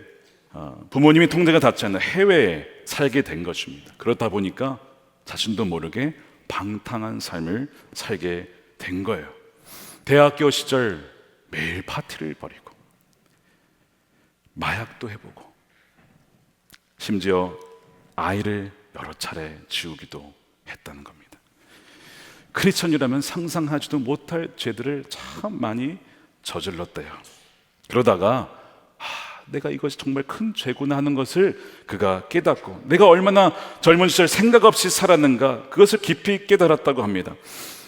부모님이 통제가 닿지 않는 해외에 살게 된 것입니다. 그러다 보니까 자신도 모르게 방탕한 삶을 살게 된 거예요. 대학교 시절 매일 파티를 벌이고 마약도 해보고 심지어 아이를 여러 차례 지우기도 했다는 겁니다. 크리스천이라면 상상하지도 못할 죄들을 참 많이 저질렀대요. 그러다가 내가 이것이 정말 큰 죄구나 하는 것을 그가 깨닫고, 내가 얼마나 젊은 시절 생각 없이 살았는가, 그것을 깊이 깨달았다고 합니다.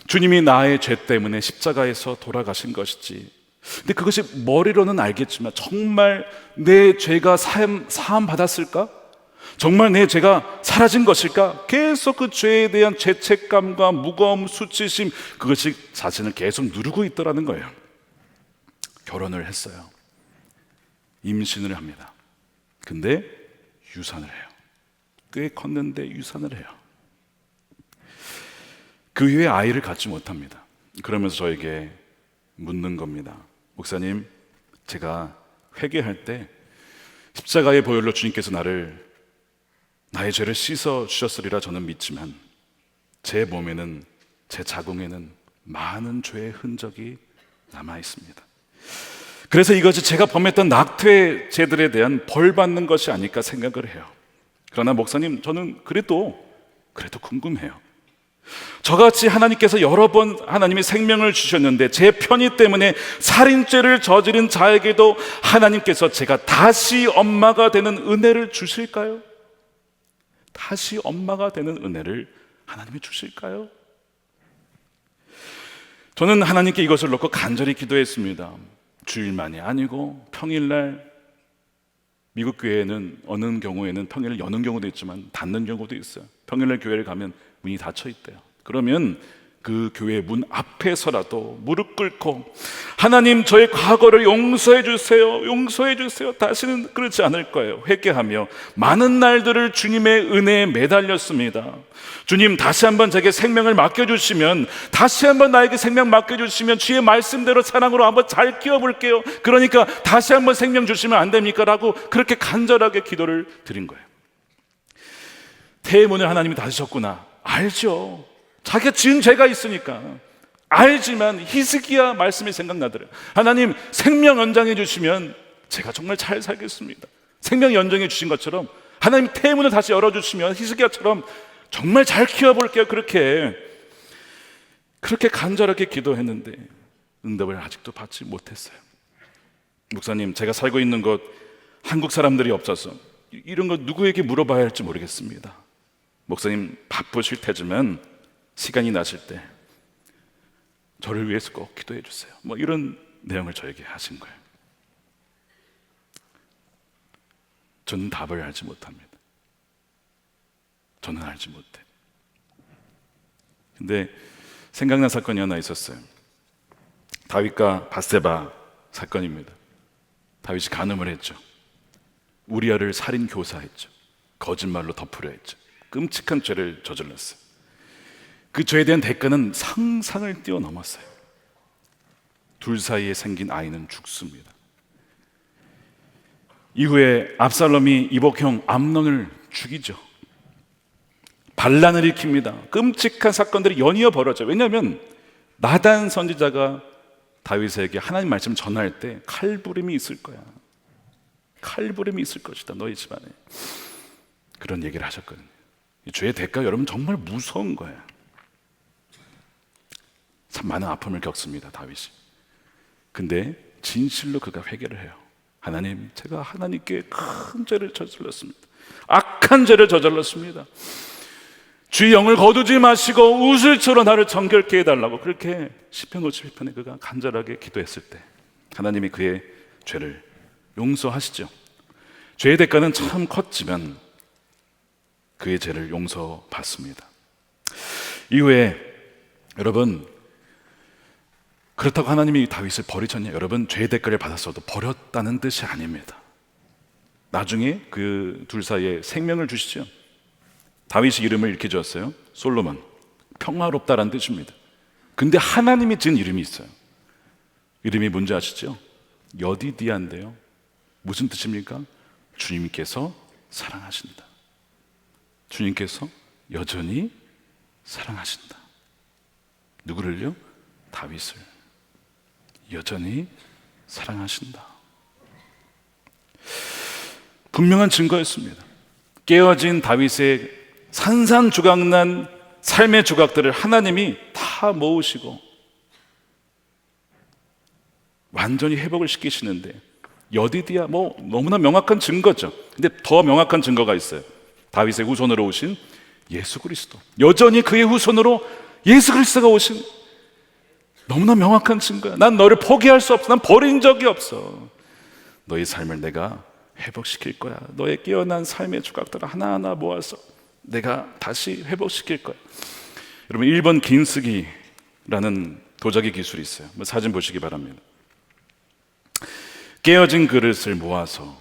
주님이 나의 죄 때문에 십자가에서 돌아가신 것이지, 근데 그것이 머리로는 알겠지만 정말 내 죄가 사함 받았을까? 정말 내 죄가 사라진 것일까? 계속 그 죄에 대한 죄책감과 무거움, 수치심, 그것이 자신을 계속 누르고 있더라는 거예요. 결혼을 했어요. 임신을 합니다. 근데 유산을 해요. 꽤 컸는데 유산을 해요. 그 이후에 아이를 갖지 못합니다. 그러면서 저에게 묻는 겁니다. 목사님, 제가 회개할 때 십자가의 보혈로 주님께서 나의 죄를 씻어 주셨으리라 저는 믿지만 제 몸에는, 제 자궁에는 많은 죄의 흔적이 남아 있습니다. 그래서 이것이 제가 범했던 낙태 죄들에 대한 벌 받는 것이 아닐까 생각을 해요. 그러나 목사님, 저는 그래도 궁금해요. 저같이 하나님께서 여러 번 하나님의 생명을 주셨는데 제 편의 때문에 살인죄를 저지른 자에게도 하나님께서 제가 다시 엄마가 되는 은혜를 주실까요? 다시 엄마가 되는 은혜를 하나님이 주실까요? 저는 하나님께 이것을 놓고 간절히 기도했습니다. 주일만이 아니고 평일날, 미국 교회는 어느 경우에는 평일을 여는 경우도 있지만 닫는 경우도 있어요. 평일날 교회를 가면 문이 닫혀 있대요. 그러면 그 교회 문 앞에서라도 무릎 꿇고 하나님, 저의 과거를 용서해 주세요. 용서해 주세요. 다시는 그렇지 않을 거예요. 회개하며 많은 날들을 주님의 은혜에 매달렸습니다. 주님, 다시 한번 제게 생명을 맡겨주시면, 다시 한번 나에게 생명 맡겨주시면 주의 말씀대로 사랑으로 한번 잘 키워볼게요. 그러니까 다시 한번 생명 주시면 안 됩니까? 라고 그렇게 간절하게 기도를 드린 거예요. 태문을 하나님이 닫으셨구나 알죠. 자기가 지은 죄가 있으니까 알지만 히스기야 말씀이 생각나더래요. 하나님, 생명 연장해 주시면 제가 정말 잘 살겠습니다. 생명 연장해 주신 것처럼 하나님 태문을 다시 열어주시면 히스기야처럼 정말 잘 키워볼게요. 그렇게 간절하게 기도했는데 응답을 아직도 받지 못했어요. 목사님, 제가 살고 있는 곳 한국 사람들이 없어서 이런 거 누구에게 물어봐야 할지 모르겠습니다. 목사님, 바쁘실 테지만 시간이 나실 때 저를 위해서 꼭 기도해 주세요. 뭐 이런 내용을 저에게 하신 거예요. 저는 답을 알지 못합니다. 저는 알지 못해. 근데 생각난 사건이 하나 있었어요. 다윗과 밧세바 사건입니다. 다윗이 간음을 했죠. 우리아를 살인 교사했죠. 거짓말로 덮으려 했죠. 끔찍한 죄를 저질렀어요. 그 죄에 대한 대가는 상상을 뛰어넘었어요. 둘 사이에 생긴 아이는 죽습니다. 이후에 압살롬이 이복형 암논을 죽이죠. 반란을 일으킵니다. 끔찍한 사건들이 연이어 벌어져요. 왜냐하면 나단 선지자가 다윗에게 하나님 말씀을 전할 때 칼부림이 있을 거야. 칼부림이 있을 것이다, 너희 집안에. 그런 얘기를 하셨거든요. 이 죄의 대가 여러분 정말 무서운 거예요. 참 많은 아픔을 겪습니다, 다윗이. 근데 진실로 그가 회개를 해요. 하나님, 제가 하나님께 큰 죄를 저질렀습니다. 악한 죄를 저질렀습니다. 주의 영을 거두지 마시고 우슬초로 나를 정결케 해달라고 그렇게 시편 51편에 그가 간절하게 기도했을 때 하나님이 그의 죄를 용서하시죠. 죄의 대가는 참 컸지만 그의 죄를 용서받습니다. 이후에 여러분, 그렇다고 하나님이 다윗을 버리셨냐? 여러분, 죄의 대가를 받았어도 버렸다는 뜻이 아닙니다. 나중에 그 둘 사이에 생명을 주시죠. 다윗이 이름을 이렇게 지었어요. 솔로몬, 평화롭다라는 뜻입니다. 근데 하나님이 지은 이름이 있어요. 이름이 뭔지 아시죠? 여디디아인데요. 무슨 뜻입니까? 주님께서 사랑하신다. 주님께서 여전히 사랑하신다. 누구를요? 다윗을 여전히 사랑하신다. 분명한 증거였습니다. 깨어진 다윗의 산산조각난 삶의 조각들을 하나님이 다 모으시고 완전히 회복을 시키시는데, 여디디야 뭐 너무나 명확한 증거죠. 근데 더 명확한 증거가 있어요. 다윗의 후손으로 오신 예수 그리스도, 여전히 그의 후손으로 예수 그리스도가 오신 너무나 명확한 증거야. 난 너를 포기할 수 없어. 난 버린 적이 없어. 너의 삶을 내가 회복시킬 거야. 너의 깨어난 삶의 조각들을 하나하나 모아서 내가 다시 회복시킬 거야. 여러분, 1번 긴쓰기라는 도자기 기술이 있어요. 사진 보시기 바랍니다. 깨어진 그릇을 모아서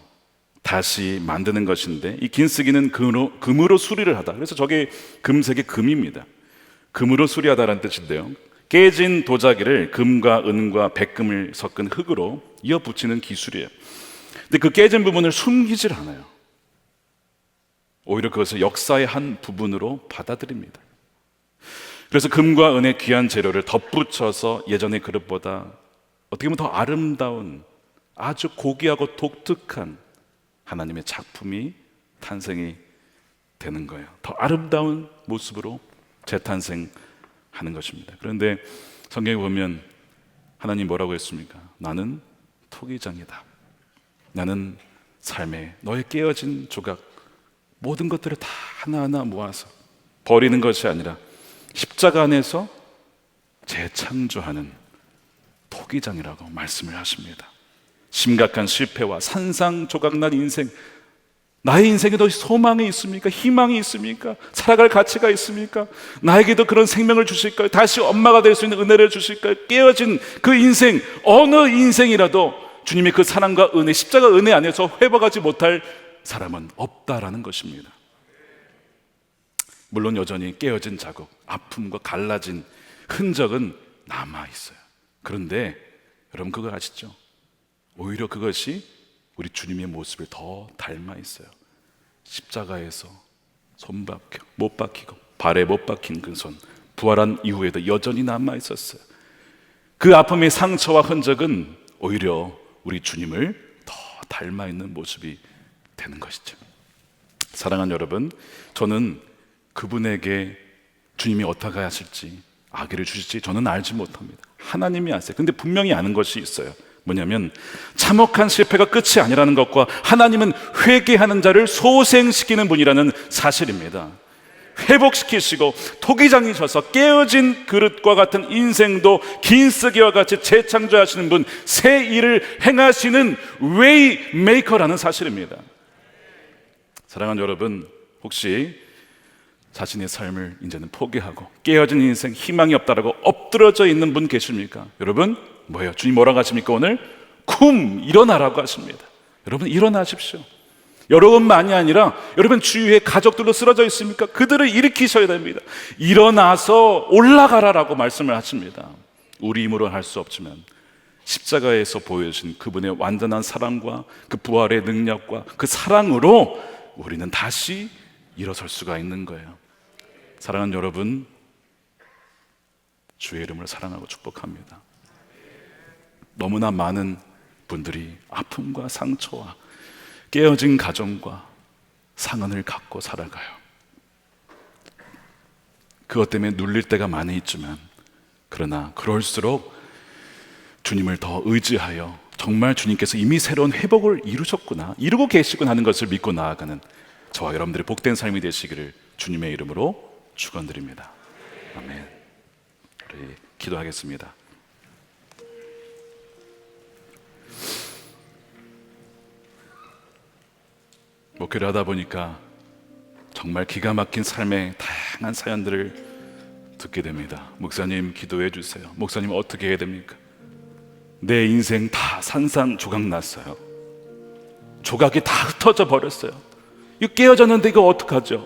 다시 만드는 것인데, 이 긴쓰기는 금으로 수리를 하다. 그래서 저게 금색의 금입니다. 금으로 수리하다라는 뜻인데요, 깨진 도자기를 금과 은과 백금을 섞은 흙으로 이어 붙이는 기술이에요. 근데 그 깨진 부분을 숨기질 않아요. 오히려 그것을 역사의 한 부분으로 받아들입니다. 그래서 금과 은의 귀한 재료를 덧붙여서 예전의 그릇보다 어떻게 보면 더 아름다운, 아주 고귀하고 독특한 하나님의 작품이 탄생이 되는 거예요. 더 아름다운 모습으로 재탄생하는 것입니다. 그런데 성경에 보면 하나님 뭐라고 했습니까? 나는 토기장이다. 나는 삶에 너의 깨어진 조각, 모든 것들을 다 하나하나 모아서 버리는 것이 아니라 십자가 안에서 재창조하는 토기장이라고 말씀을 하십니다. 심각한 실패와 산상조각난 인생, 나의 인생에도 소망이 있습니까? 희망이 있습니까? 살아갈 가치가 있습니까? 나에게도 그런 생명을 주실까요? 다시 엄마가 될 수 있는 은혜를 주실까요? 깨어진 그 인생, 어느 인생이라도 주님의 그 사랑과 은혜, 십자가 은혜 안에서 회복하지 못할 사람은 없다라는 것입니다. 물론 여전히 깨어진 자국, 아픔과 갈라진 흔적은 남아있어요. 그런데 여러분 그거 아시죠? 오히려 그것이 우리 주님의 모습을 더 닮아 있어요. 십자가에서 못 박히고 발에 못 박힌 그 손, 부활한 이후에도 여전히 남아 있었어요. 그 아픔의 상처와 흔적은 오히려 우리 주님을 더 닮아 있는 모습이 되는 것이죠. 사랑하는 여러분, 저는 그분에게 주님이 어떻게 하실지, 아기를 주실지 저는 알지 못합니다. 하나님이 아세요. 근데 분명히 아는 것이 있어요. 뭐냐면 참혹한 실패가 끝이 아니라는 것과 하나님은 회개하는 자를 소생시키는 분이라는 사실입니다. 회복시키시고 토기장이셔서 깨어진 그릇과 같은 인생도 긴쓰기와 같이 재창조하시는 분, 새 일을 행하시는 웨이 메이커라는 사실입니다. 사랑하는 여러분, 혹시 자신의 삶을 이제는 포기하고 깨어진 인생, 희망이 없다라고 엎드러져 있는 분 계십니까? 여러분, 뭐예요? 주님 뭐라고 하십니까? 오늘 일어나라고 하십니다. 여러분 일어나십시오. 여러분만이 아니라 여러분 주위에 가족들도 쓰러져 있습니까? 그들을 일으키셔야 됩니다. 일어나서 올라가라라고 말씀을 하십니다. 우리 힘으로 할 수 없지만 십자가에서 보여주신 그분의 완전한 사랑과 그 부활의 능력과 그 사랑으로 우리는 다시 일어설 수가 있는 거예요. 사랑하는 여러분, 주의 이름을 사랑하고 축복합니다. 너무나 많은 분들이 아픔과 상처와 깨어진 가정과 상흔을 갖고 살아가요. 그것 때문에 눌릴 때가 많이 있지만, 그러나 그럴수록 주님을 더 의지하여 정말 주님께서 이미 새로운 회복을 이루셨구나, 이루고 계시구나 하는 것을 믿고 나아가는 저와 여러분들의 복된 삶이 되시기를 주님의 이름으로 축원드립니다. 아멘. 우리 기도하겠습니다. 목회를 하다 보니까 정말 기가 막힌 삶의 다양한 사연들을 듣게 됩니다. 목사님 기도해 주세요. 목사님 어떻게 해야 됩니까? 내 인생 다 산산조각 났어요. 조각이 다 흩어져 버렸어요. 이거 깨어졌는데 이거 어떡하죠?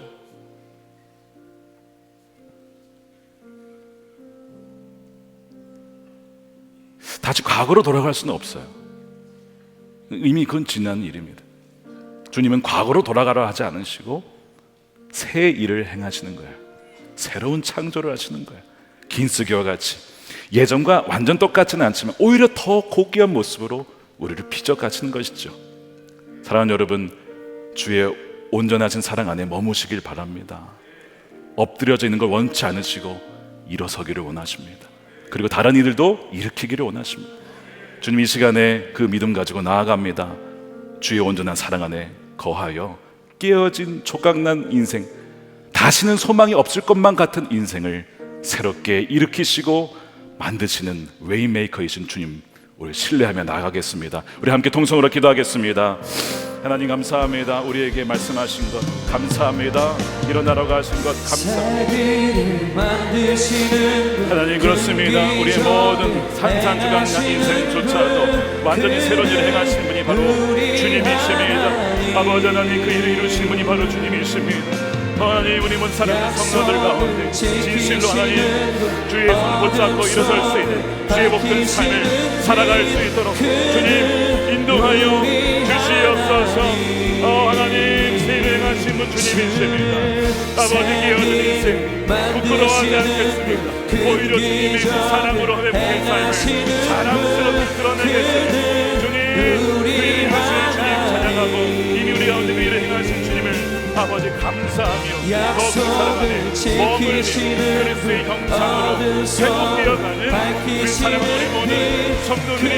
다시 과거로 돌아갈 수는 없어요. 이미 그건 지난 일입니다. 주님은 과거로 돌아가라 하지 않으시고 새 일을 행하시는 거예요. 새로운 창조를 하시는 거예요. 긴스기와 같이 예전과 완전 똑같지는 않지만 오히려 더 고귀한 모습으로 우리를 빚어가시는 것이죠. 사랑하는 여러분, 주의 온전하신 사랑 안에 머무시길 바랍니다. 엎드려져 있는 걸 원치 않으시고 일어서기를 원하십니다. 그리고 다른 이들도 일으키기를 원하십니다. 주님 이 시간에 그 믿음 가지고 나아갑니다. 주의 온전한 사랑 안에 거하여 깨어진 조각난 인생, 다시는 소망이 없을 것만 같은 인생을 새롭게 일으키시고 만드시는 웨이메이커이신 주님, 우리 신뢰하며 나아가겠습니다. 우리 함께 통성으로 기도하겠습니다. 하나님 감사합니다. 우리에게 말씀하신 것 감사합니다. 일어나라고 하신 것 감사합니다. 하나님 그렇습니다. 우리의 모든 산산조각난 인생조차도 완전히 새로운 일을 행하신 분이 바로 주님이십니다. 아버지 하나님, 그 일을 이루신 분이 바로 주님이십니다. 하나님, 우리 문 사랑하는 성도들 가운데 진실로 하나님 주의 손을 붙잡고 일어설 수 있는 주의 복된 삶을 살아갈 수 있도록 주님 인도하여 주시옵소서. 하나님 진행하신 분 주님이십니다. 아버지 깨어진 인생 부끄러워하지 않겠습니다. 오히려 주님의 그 사랑으로 회복된 삶을 자랑스럽게 드러내겠습니다. 주님 그 일을 하신 주님 찬양하고 이미 우리 가운데 그 일을 행하신 주님을 아버지 감사하며 더욱 사랑 안에 머물며 그리스도의 형상으로 회복되어가는 우리 사랑하는 우리 모든 성도들이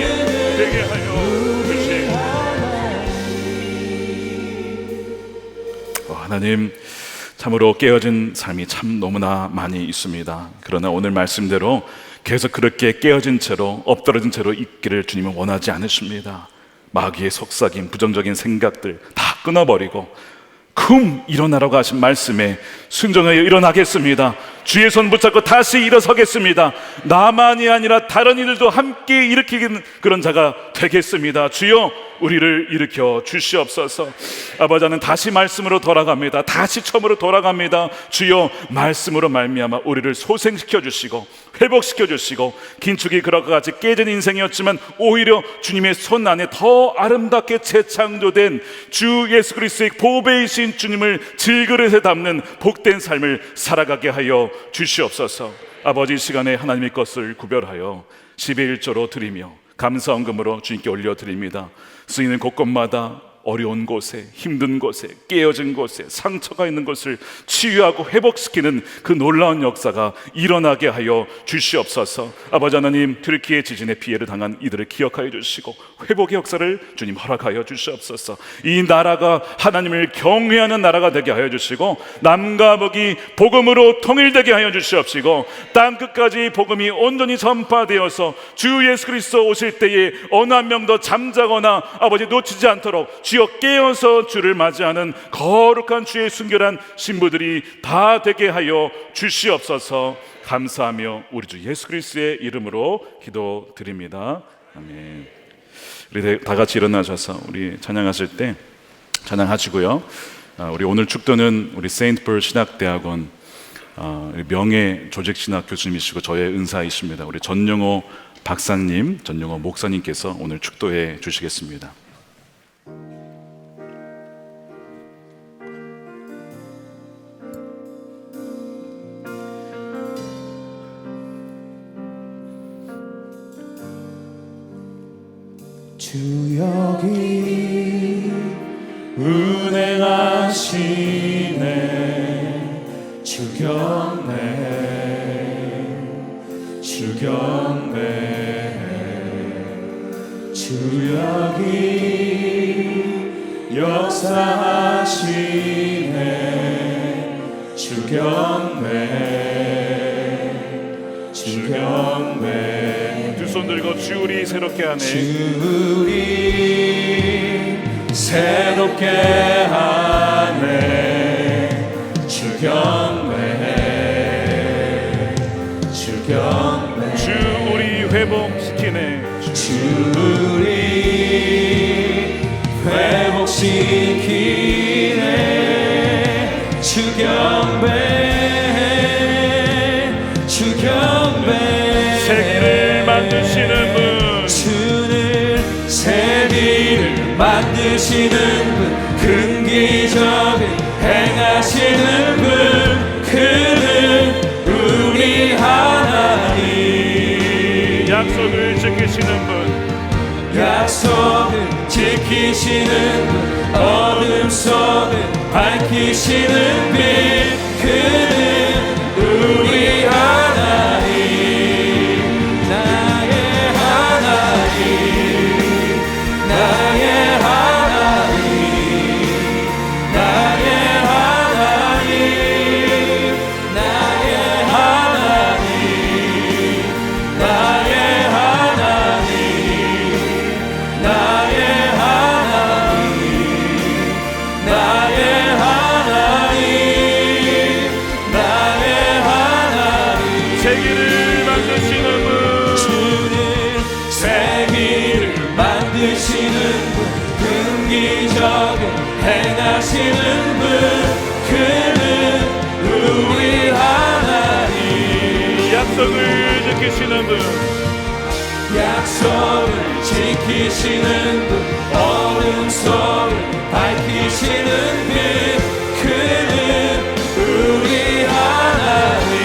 되게 하여 주시옵소서. 하나님, 참으로 깨어진 삶이 참 너무나 많이 있습니다. 그러나 오늘 말씀대로 계속 그렇게 깨어진 채로 엎드러진 채로 있기를 주님은 원하지 않으십니다. 마귀의 속삭임, 부정적인 생각들 다 끊어버리고 일어나라고 하신 말씀에 순종하여 일어나겠습니다. 주의 손 붙잡고 다시 일어서겠습니다. 나만이 아니라 다른 이들도 함께 일으키는 그런 자가 되겠습니다. 주여 우리를 일으켜 주시옵소서. 아버지, 나는 다시 말씀으로 돌아갑니다. 다시 처음으로 돌아갑니다. 주여 말씀으로 말미암아 우리를 소생시켜 주시고 회복시켜 주시고, 긴축이 그렇고 같이 깨진 인생이었지만 오히려 주님의 손 안에 더 아름답게 재창조된 주 예수 그리스도의 보배이신 주님을 질그릇에 담는 복된 삶을 살아가게 하여 주시옵소서. 아버지, 이 시간에 하나님의 것을 구별하여 10의 1조로 드리며 감사헌금으로 주님께 올려드립니다. 쓰이는 곳곳마다 어려운 곳에, 힘든 곳에, 깨어진 곳에, 상처가 있는 곳을 치유하고 회복시키는 그 놀라운 역사가 일어나게 하여 주시옵소서. 아버지 하나님, 튀르키예 지진의 피해를 당한 이들을 기억하여 주시고 회복의 역사를 주님 허락하여 주시옵소서. 이 나라가 하나님을 경외하는 나라가 되게 하여 주시고 남과 북이 복음으로 통일되게 하여 주시옵시고 땅끝까지 복음이 온전히 전파되어서 주 예수 그리스도 오실 때에 어느 한 명도 잠자거나 아버지 놓치지 않도록 주여 깨어서 주를 맞이하는 거룩한 주의 순결한 신부들이 다 되게 하여 주시옵소서. 감사하며 우리 주 예수 그리스도의 이름으로 기도드립니다. 아멘. 우리 다 같이 일어나셔서 우리 찬양하실 때 찬양하시고요. 우리 오늘 축도는 우리 세인트폴 신학대학원 명예 조직신학 교수님이시고 저의 은사이십니다. 우리 전영호 박사님, 전영호 목사님께서 오늘 축도해 주시겠습니다. 주 여기 운행하시네 주 경배 주 경배 주 여기 역사하시네 주 경배 주 경배 두 손 들고 주 우리 새롭게 하네 주 우리 새롭게 하네 주 경배 주 경배 주 우리 회복시키네 주 우리 회복시키네 주 경배 주 경배 세계를 만드시는 분 주는 세계를 만드시는 분 큰 기적을 행하시는 분 그는 우리 하나님 약속을 지키시는 분 약속을 지키시는 분 어둠 속을 밝히시는 빛 그는 우리 하나님 나의 하나님 나의 하나님 나의 하나님 나의 하나님 나의 하나님 나의 하나님 나의 하나님 나의 하나님 세계를 만드시는 분 주는 세계를 만드시는 분 큰 기적을 행하시는 분 그는 우리 하나님 약속을 지키시는 분 약속을 지키시는 분 어둠 속을 밝히시는 빛 그는 우리 하나님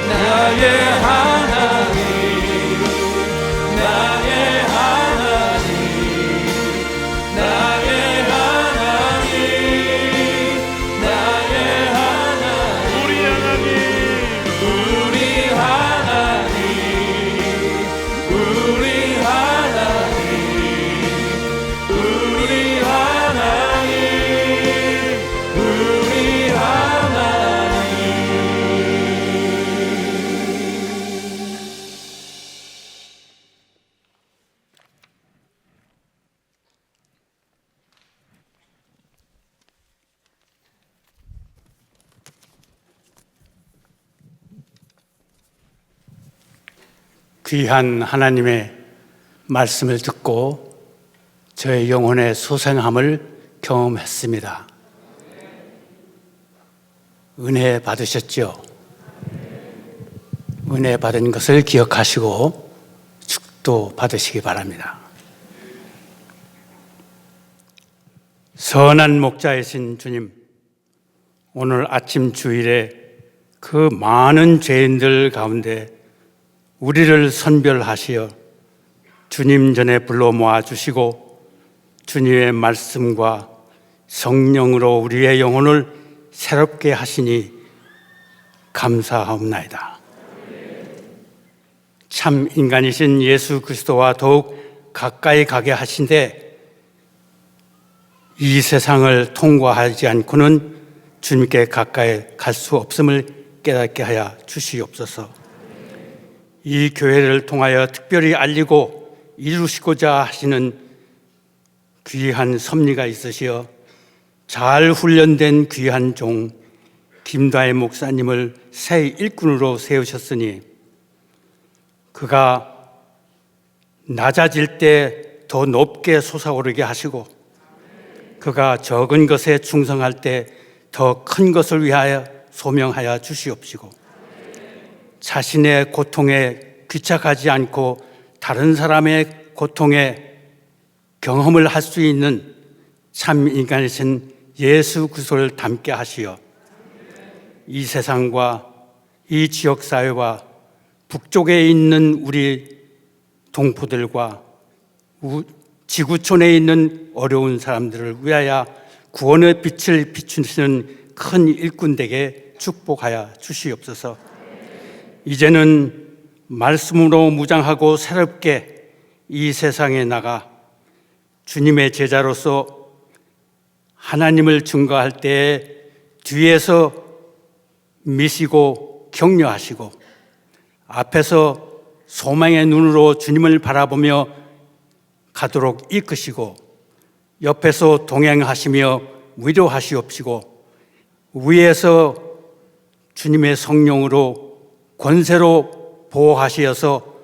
나의 하나님 나의 하나님 나의 하나님 나의 하나님 우리 하나님 우리 하나님 우리 하나님 우리 하나님 우리 하나님 귀한 하나님의 말씀을 듣고 저의 영혼의 소생함을 경험했습니다. 은혜 받으셨죠? 은혜 받은 것을 기억하시고 축도 받으시기 바랍니다. 선한 목자이신 주님, 오늘 아침 주일에 그 많은 죄인들 가운데 우리를 선별하시어 주님 전에 불러 모아주시고 주님의 말씀과 성령으로 우리의 영혼을 새롭게 하시니 감사하옵나이다. 참 인간이신 예수 그리스도와 더욱 가까이 가게 하신데 이 세상을 통과하지 않고는 주님께 가까이 갈 수 없음을 깨닫게 하여 주시옵소서. 이 교회를 통하여 특별히 알리고 이루시고자 하시는 귀한 섭리가 있으시어 잘 훈련된 귀한 종 김다혜 목사님을 새 일꾼으로 세우셨으니 그가 낮아질 때 더 높게 솟아오르게 하시고 그가 적은 것에 충성할 때 더 큰 것을 위하여 소명하여 주시옵시고, 자신의 고통에 귀착하지 않고 다른 사람의 고통에 경험을 할 수 있는 참 인간이신 예수 그리스도를 닮게 하시어 이 세상과 이 지역사회와 북쪽에 있는 우리 동포들과 지구촌에 있는 어려운 사람들을 위하여 구원의 빛을 비추시는 큰 일꾼 되게 축복하여 주시옵소서. 이제는 말씀으로 무장하고 새롭게 이 세상에 나가 주님의 제자로서 하나님을 증거할 때에 뒤에서 미시고 격려하시고 앞에서 소망의 눈으로 주님을 바라보며 가도록 이끄시고 옆에서 동행하시며 위로하시옵시고 위에서 주님의 성령으로 권세로 보호하시어서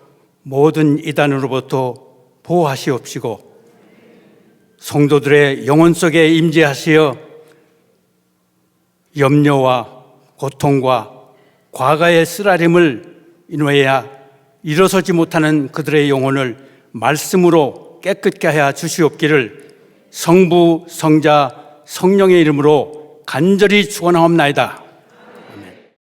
모든 이단으로부터 보호하시옵시고 성도들의 영혼 속에 임재하시어 염려와 고통과 과거의 쓰라림을 인하여 일어서지 못하는 그들의 영혼을 말씀으로 깨끗게 하여 주시옵기를 성부, 성자, 성령의 이름으로 간절히 축원하옵나이다.